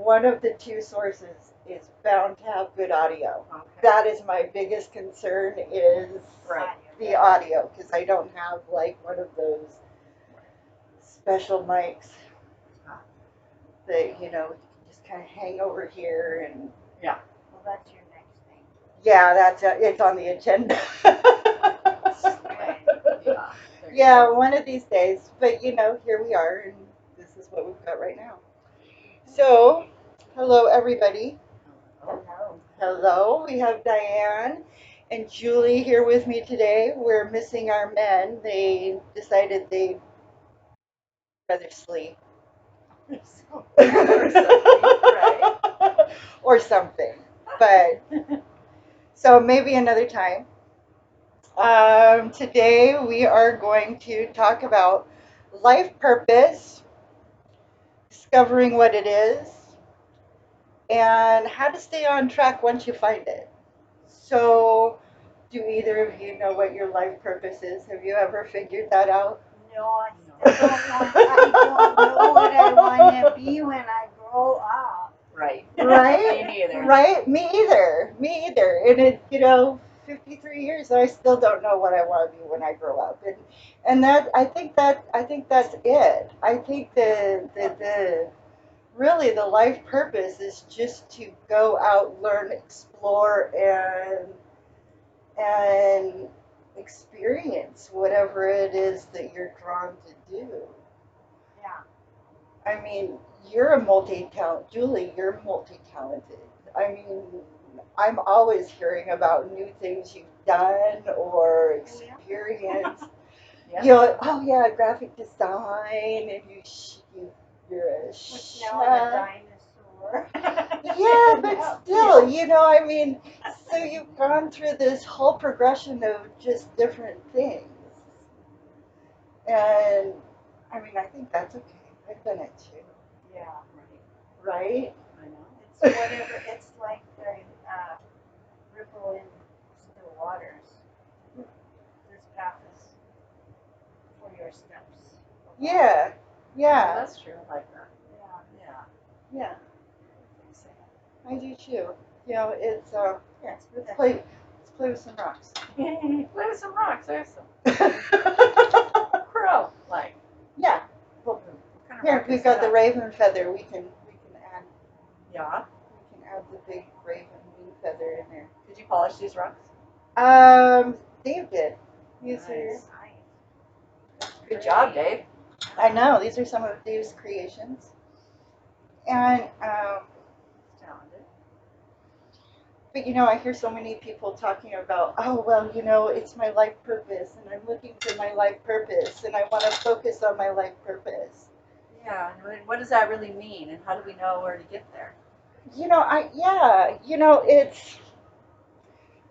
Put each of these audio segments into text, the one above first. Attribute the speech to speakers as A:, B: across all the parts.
A: one of the two sources is bound to have good audio.
B: Okay.
A: That is my biggest concern is
B: Right.
A: the audio, because I don't have like one of those special mics
B: Ah.
A: that, you know, you can just kind of hang over here and
B: Yeah.
C: Well, that's your next thing.
A: yeah, it's on the agenda.
C: Right.
B: Yeah. There you
A: Yeah,
B: go.
A: one of these days. But you know, here we are, and this is what we've got right now. So, hello everybody.
B: Oh.
C: Hello.
A: Hello, we have Diane and Julie here with me today. We're missing our men. They decided they'd rather sleep.
B: Right.
A: Or something. But so maybe another time. Today we are going to talk about life purpose, discovering what it is, and how to stay on track once you find it. So, do either of you know what your life purpose is? Have you ever figured that out?
C: No, I still don't want. I don't know what I want to be when I grow up.
B: Right.
A: Right?
B: Me neither.
A: Right? Me either. Me either. And it, you know, 53 years, I still don't know what I want to be when I grow up. And that I think that's it. I think the really the life purpose is just to go out, learn, explore, and experience whatever it is that you're drawn to do.
C: Yeah.
A: I mean, you're a multi-talent, Julie. You're multi-talented. I mean, I'm always hearing about new things you've done or experienced.
B: Yeah.
A: You know, oh yeah, graphic design, and you're a
C: Which now I'm a
A: chef.
C: dinosaur.
A: Yeah, but still, you know, I mean, so you've gone through this whole progression of just different things. And I mean, I think that's okay. I've done it too,
C: Yeah.
A: right?
B: I know.
C: It's whatever. It's like the ripple in still waters. This path is for your steps.
A: Yeah, yeah,
B: That's true. I like that.
C: Yeah.
B: Yeah.
A: yeah. I do too. You know, it's yeah, let's play with some rocks.
B: Play with some rocks. There's some crow. Like.
A: Yeah. Well,
B: What kind of
A: here
B: rock
A: we've
B: is
A: got the
B: that?
A: raven feather. We
B: Yeah.
A: can add the big raven wing feather in there.
B: Did you polish these rocks?
A: Dave did. These
B: Nice.
C: Nice.
B: Good job, Dave.
A: I know these are some of Dave's creations, and
B: Talented.
A: but you know I hear so many people talking about, oh well, you know it's my life purpose, and I'm looking for my life purpose, and I want to focus on my life purpose.
B: Yeah. And what does that really mean? And how do we know where to get there?
A: You know, you know it's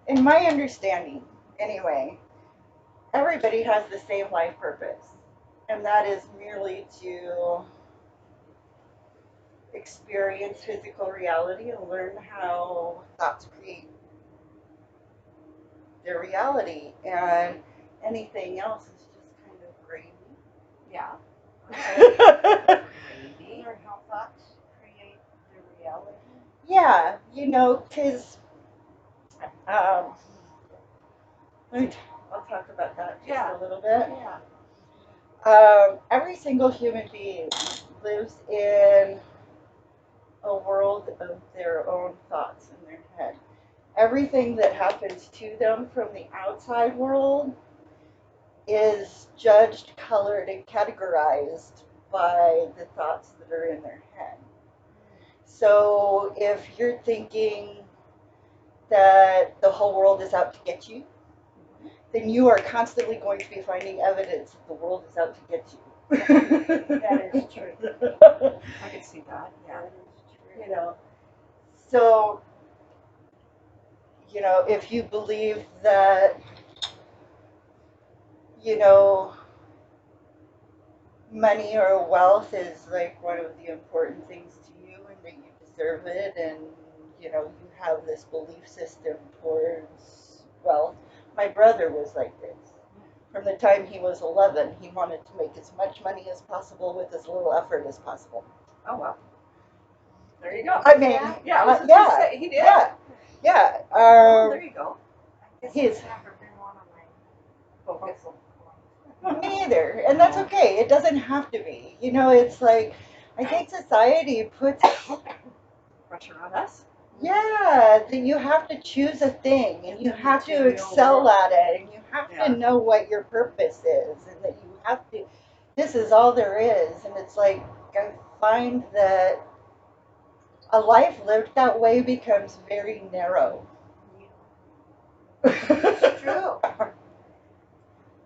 A: in my understanding anyway. Everybody has the same life purpose, and that is merely to experience physical reality and learn how thoughts create their reality, and anything else is just kind of gravy.
B: Yeah. Maybe.
C: Learn how thoughts create the reality.
A: Yeah, you know, because um, I'll talk about that just
B: Yeah.
A: a little bit.
B: Yeah.
A: Every single human being lives in a world of their own thoughts in their head. Everything that happens to them from the outside world is judged, colored, and categorized by the thoughts that are in their head. So if you're thinking that the whole world is out to get you, then you are constantly going to be finding evidence that the world is out to get you.
C: That is true.
B: I can see that. Yeah.
C: That is true.
A: You know, so, you know, if you believe that, you know, money or wealth is like one of the important things to you and that you deserve it, and you know you have this belief system towards wealth. My brother was like this. From the time he was 11, he wanted to make as much money as possible with as little effort as possible.
B: Oh well. There there you go.
A: I mean,
B: Yeah, I was just
A: yeah,
B: gonna say, he did.
A: yeah.
B: Oh, there you go.
C: I guess
A: He's-
C: it's never been one of my
B: Focus.
C: focal points.
A: Me either, and that's okay. It doesn't have to be. You know, it's like I think society puts,
B: Pressure on us.
A: yeah, that you have to choose a thing, and you have to
B: Material
A: excel
B: world.
A: at it, and you have
B: Yeah.
A: to know what your purpose is, and that you have to. This is all there is, and it's like I find that a life lived that way becomes very narrow.
C: It's true.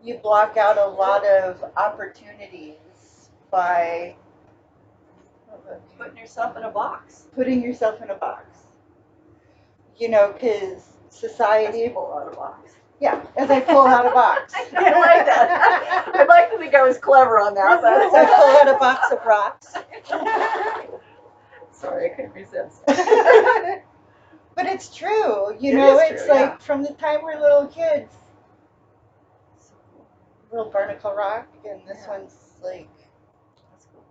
A: You block out a lot of opportunities by
B: Putting yourself in a box.
A: putting yourself in a box. You know, because society,
B: Pull out a box.
A: yeah, as I pull out a box.
B: I like that. I'd like to think I was clever on that,
A: As I pull out a box of rocks.
B: Sorry, I couldn't resist.
A: But it's true, you
B: It
A: know,
B: is
A: it's
B: true,
A: like
B: yeah.
A: from the time we're little kids, little barnacle rock, and this
B: Yeah.
A: one's like,
B: That's cool.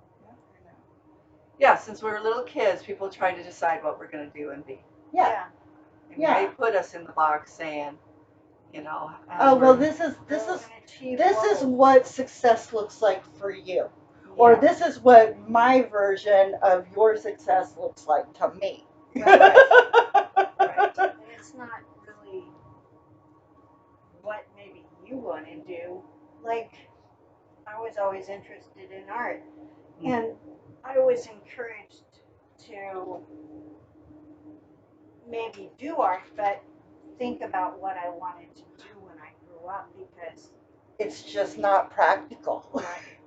B: Yeah, since we were little kids, people tried to decide what we're going to do and be.
A: yeah.
B: And
A: Yeah.
B: they put us in the box saying, you know. as
A: Oh well,
B: we're-
A: this is
C: this
A: what success looks like for you, or
B: Yeah.
A: this is what my version of your success looks like to me.
B: Right.
C: And it's not really what maybe you want to do. Like, I was always interested in art, and I was encouraged to maybe do art, but think about what I wanted to do when I grew up, because
A: It's just not practical.
C: right.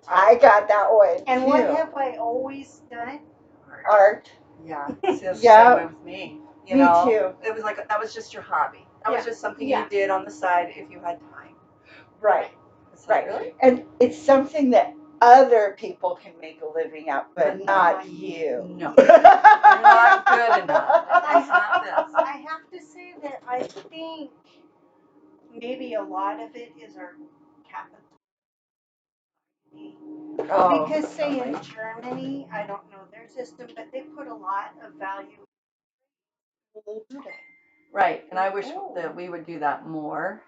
A: I got that one
C: And
A: too.
C: what have I always done?
A: Art.
B: Yeah. See, that's
A: Yeah.
B: the same way with me. You
A: Me
B: know,
A: too.
B: It was like that was just your hobby. That was
C: Yeah.
B: just something
C: Yeah.
B: you did on the side if you had time.
A: Right.
B: It's like,
A: Right.
B: really?
A: And it's something that other people can make a living at, but
B: But
A: not
B: not
A: you.
B: No. You're not good enough. It's not this.
C: I have to say that I think maybe a lot of it is our capital.
B: Oh,
C: Because say in
B: totally.
C: Germany, I don't know their system, but they put a lot of value.
B: Right, and I wish
C: Oh.
B: that we would do that more.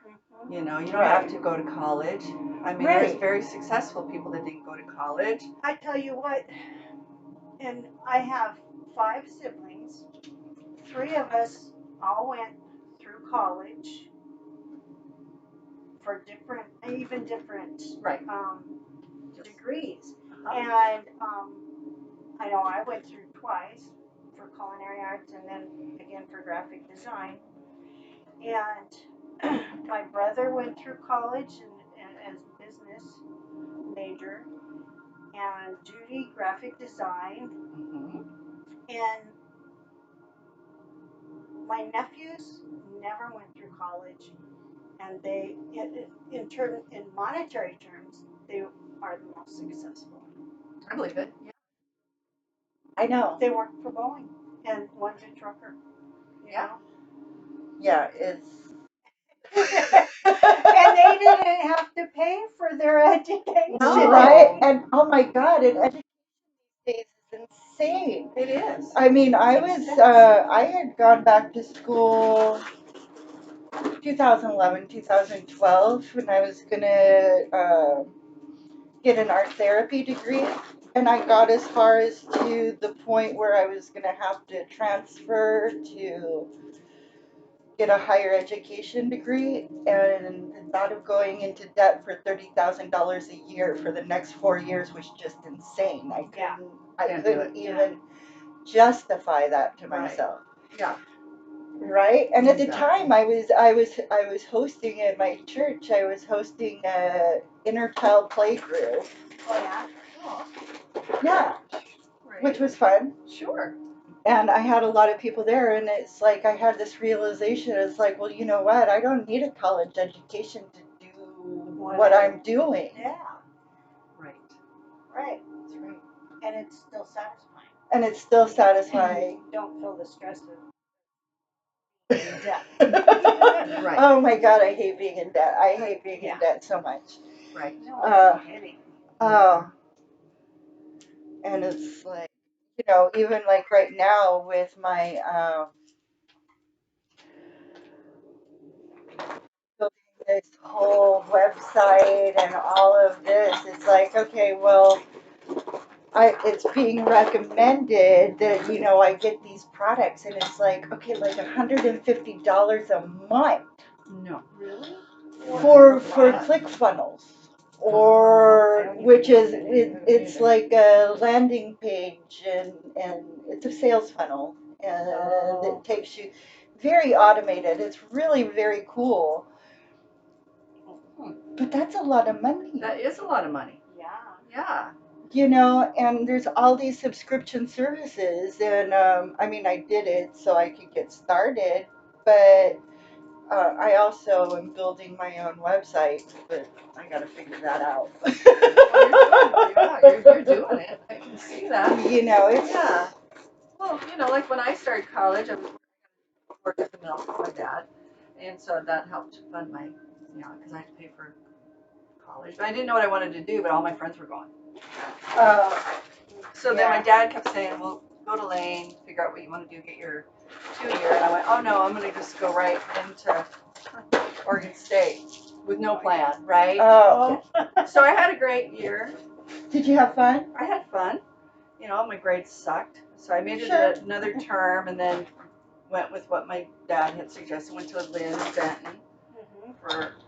B: You know, you don't
A: Right.
B: have to go to college. I mean,
A: Right.
B: there's very successful people that didn't go to college.
C: I tell you what, and I have 5 siblings. 3 of us all went through college for different, even different
B: Right.
C: degrees.
B: Uh-huh.
C: And I know I went through twice for culinary arts and then again for graphic design. And my brother went through college and as business major, and Judy graphic design,
B: Mhm.
C: and my nephews never went through college, and they, in monetary terms, they are the most successful.
B: I believe it. Yeah.
A: I know.
C: They work for Boeing, and one's a trucker. You
B: Yeah.
C: know?
A: Yeah, it's.
C: And they didn't have to pay for their education.
B: No.
A: Right? And oh my God, and education these days is insane.
B: It is.
A: I mean, I had gone back to school 2011, 2012 when I was gonna get an art therapy degree. And I got as far as to the point where I was gonna have to transfer to get a higher education degree, and the thought of going into debt for $30,000 a year for the next 4 years was just insane.
C: Yeah.
A: I
B: Can't do
A: couldn't
B: it.
A: even justify that to
B: Right.
A: myself.
B: Yeah.
A: Right? And at the
B: Exactly.
A: time I was hosting at my church, I was hosting a inner child play group.
C: Oh yeah.
B: Oh,
A: Yeah,
B: right.
A: which was fun.
B: Sure.
A: And I had a lot of people there, and it's like I had this realization. It's like, well, you know what? I don't need a college education to do what I'm doing.
C: Yeah.
B: Right.
C: Right.
B: That's right.
C: And it's still satisfying.
A: And it's still satisfying.
C: Don't feel the stress of debt.
B: Right.
A: Oh my God, I hate being in debt. I hate being
C: Yeah.
A: in debt so much.
B: Right.
C: No kidding.
A: Oh. And it's like, even like right now with my building this whole website and all of this, it's like, okay, well, it's being recommended that, I get these products and it's like, okay, like $150 a month
B: No.
C: Really?
A: for ClickFunnels. Or which is it's like a landing page and it's a sales funnel and it takes you very automated. It's really very cool. But that's a lot of money.
B: That is a lot of money.
C: Yeah.
B: Yeah.
A: And there's all these subscription services, and I mean, I did it so I could get started, but I also am building my own website, but I gotta figure that out.
B: You're doing it. I can see that.
A: It's
B: Yeah. Well, like when I started college, I was working at the mill with my dad, and so that helped fund my, because I had to pay for college. But I didn't know what I wanted to do, but all my friends were going. So then my dad kept saying, well, go to Lane, figure out what you want to do, get your 2-year. And I went, oh no, I'm going to just go right into Oregon State with no plan, right?
A: Oh,
B: So I had a great year.
A: did you have fun?
B: I had fun. My grades sucked. So I made
A: Sure.
B: it another term and then went with what my dad had suggested. Went to Lynn Benton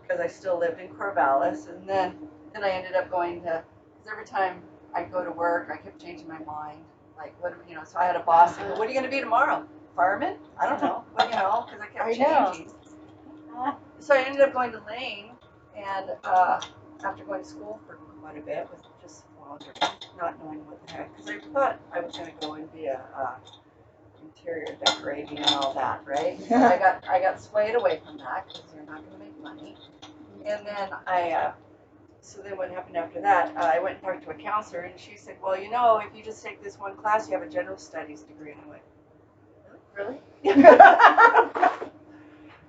B: because I still lived in Corvallis. And then I ended up going to, because every time I go to work, I kept changing my mind. Like, so I had a boss who go, what are you going to be tomorrow? Fireman? I don't know. Well, because I kept changing. So I ended up going to Lane, and after going to school for quite a bit, with just not knowing what the heck, because I thought I was going to go and be a interior decorating and all that, right? So I got swayed away from that because you're not going to make money. And then so then what happened after that? I went and talked to a counselor, and she said, well, if you just take this one class, you have a general studies degree. And I went, really?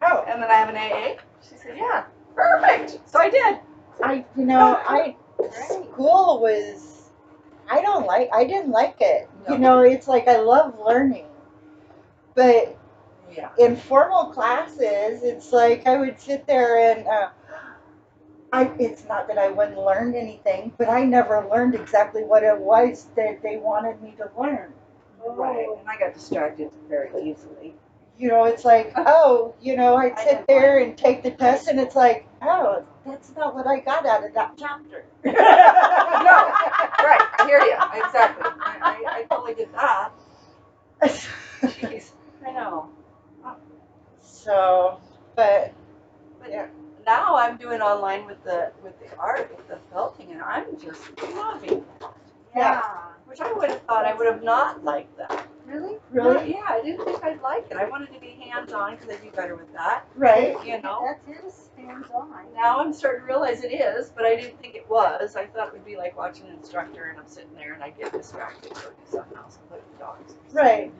B: Oh, and then I have an AA. She said, yeah, perfect. So I did.
A: School was, I didn't like it.
B: No.
A: It's like I love learning. But
B: Yeah.
A: in formal classes, it's like I would sit there and it's not that I wouldn't learn anything, but I never learned exactly what it was that they wanted me to learn.
B: Right. And I got distracted very easily.
A: It's like, I'd sit there and take the test, and it's like, oh, that's not what I got out of that chapter.
B: No, right. I hear you. Exactly. I totally did that. Jeez. I know.
A: So, but
B: yeah. Now I'm doing online with the art, with the felting, and I'm just loving it.
C: Yeah.
B: Which I would have thought I would have not liked that.
C: Really?
A: Really?
B: Yeah, I didn't think I'd like it. I wanted to be hands-on because I do better with that.
A: Right.
C: That is hands-on.
B: Now I'm starting to realize it is, but I didn't think it was. I thought it would be like watching an instructor and I'm sitting there and I get distracted and go do something else and play with the dogs.
A: Right.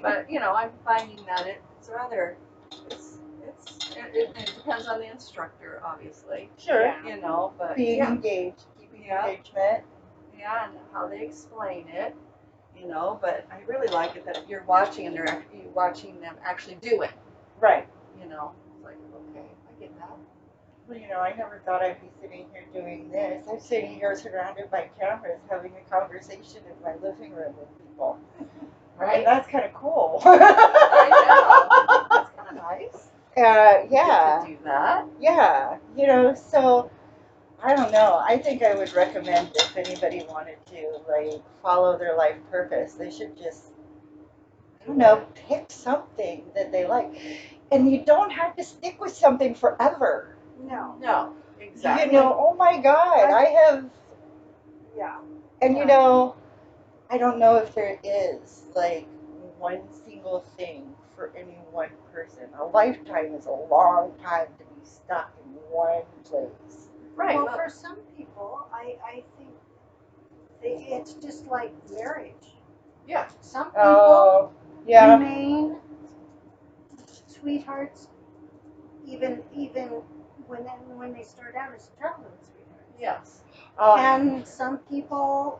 B: But, I'm finding that it's rather, it depends on the instructor, obviously.
A: Sure.
B: But
A: being engaged, keeping engagement.
B: Yeah, and how they explain it, but I really like it that you're watching and you're watching them actually do it.
A: Right.
B: It's like, okay, I get that.
A: Well, I never thought I'd be sitting here doing this. I'm sitting here surrounded by cameras having a conversation in my living room with people.
B: Right.
A: And that's kind of cool.
B: I know. That's kind of nice.
A: Yeah.
B: To do that.
A: Yeah. So I don't know. I think I would recommend if anybody wanted to follow their life purpose, they should just, I don't know, pick something that they like. And you don't have to stick with something forever.
B: No, exactly.
A: Oh my God, I have.
C: Yeah.
A: And I don't know if there is one single thing for any one person. A lifetime is a long time to be stuck in one place.
B: Right.
C: Well, for some people, I think it's just like marriage.
B: Yeah.
C: Some people
A: yeah.
C: remain sweethearts, even when they start out as childhood sweethearts.
B: Yes.
C: And some people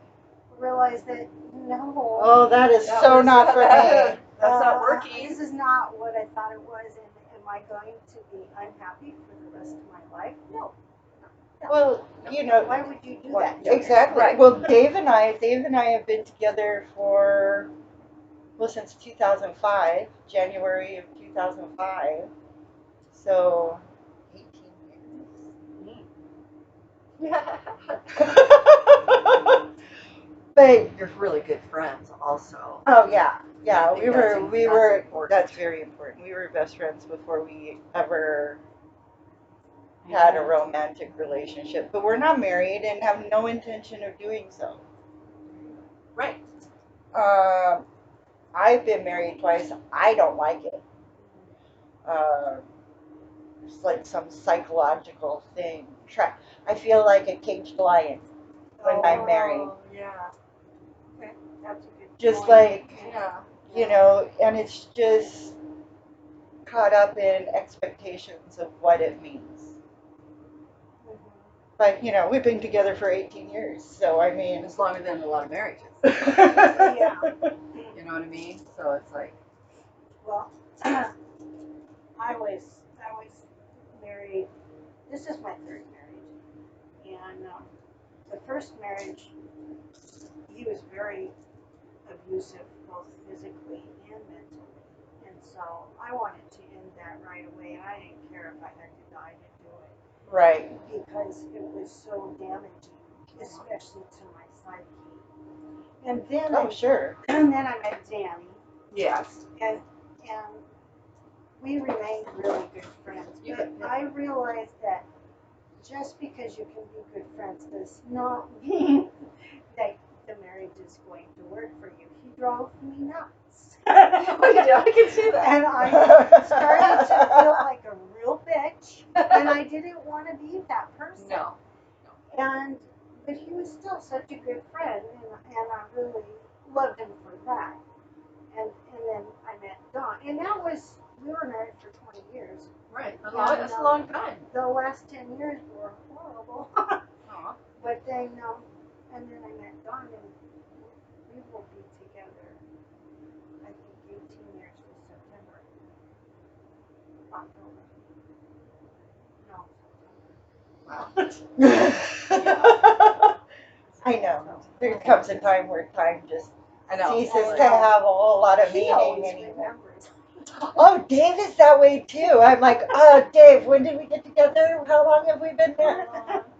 C: realized that no.
A: Oh, that is
B: That
A: so
B: was-
A: not for me.
B: That's not working.
C: This is not what I thought it was, and am I going to be unhappy for the rest of my life? No.
A: Well, you know,
C: Why would you do
B: Why-
C: that?
B: yeah.
A: exactly.
B: Right.
A: Well, Dave and I have been together for, well, since 2005, January of 2005. So, 18 years. But,
B: You're really good friends, also.
A: oh yeah, yeah,
B: I think that's important.
A: that's very important. We were best friends before we ever had a romantic relationship. But we're not married and have no intention of doing so.
B: Right.
A: I've been married twice. I don't like it. It's like some psychological thing. I feel like a caged lion when I'm married.
B: Oh, yeah.
C: That's a good
A: Just
C: point.
A: like,
B: Yeah.
A: you know, and it's just caught up in expectations of what it means.
C: Mhm.
A: But, you know, we've been together for 18 years, so I mean.
B: It's longer than a lot of marriages.
C: Yeah.
B: You know what I mean? So it's like,
C: Well, I was married. This is my third marriage, and the first marriage, he was very abusive, both physically and mentally, and so I wanted to end that right away. And I didn't care if I had to die to do it
A: Right.
C: because it was so damaging, especially to my psyche. And then
A: Oh, sure.
C: and then I met Danny,
B: yes.
C: and we remained really good friends.
B: You
C: But
B: bet.
C: I realized that just because you can be good friends does not mean that the marriage is going to work for you. He drove me nuts.
B: I can see that.
C: And I started to feel like a real bitch, and I didn't want to be that person.
B: No.
C: But he was still such a good friend, and I really loved him for that. And then I met Don, and we were married for 20 years.
B: Right.
C: Yeah,
B: That's a
C: no.
B: long time.
C: The last 10 years were horrible.
B: Aw.
C: But then, and then I met Don, and we will be together, I think, 18 years this September. October. No,
B: Wow.
A: I know. There comes a time where time just
B: I know.
A: ceases
C: I
A: to
C: know.
A: have a whole lot of
C: he
A: meaning
C: always
A: anymore.
C: remembers.
A: Oh, Dave is that way too. I'm like, Dave, when did we get together? How long have we been there?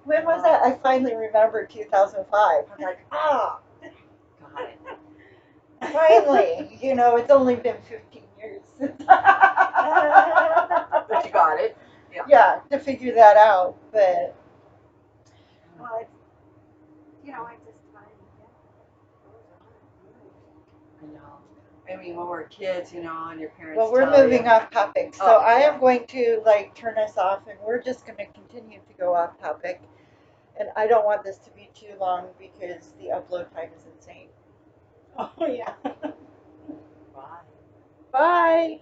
A: When was that? I finally remembered 2005. I'm like,
B: Got it.
A: finally. You know, it's only been 15 years.
B: But you got it.
A: Yeah, to figure that out. But
C: Well, it's, I just
B: I know. I mean, when we're kids, and your parents.
A: well, we're
B: tell
A: moving
B: you.
A: off topic. So
B: Oh,
A: I
B: yeah.
A: am going to turn us off, and we're just going to continue to go off topic. And I don't want this to be too long because the upload time is insane.
C: Oh, yeah.
B: Bye.
A: Bye.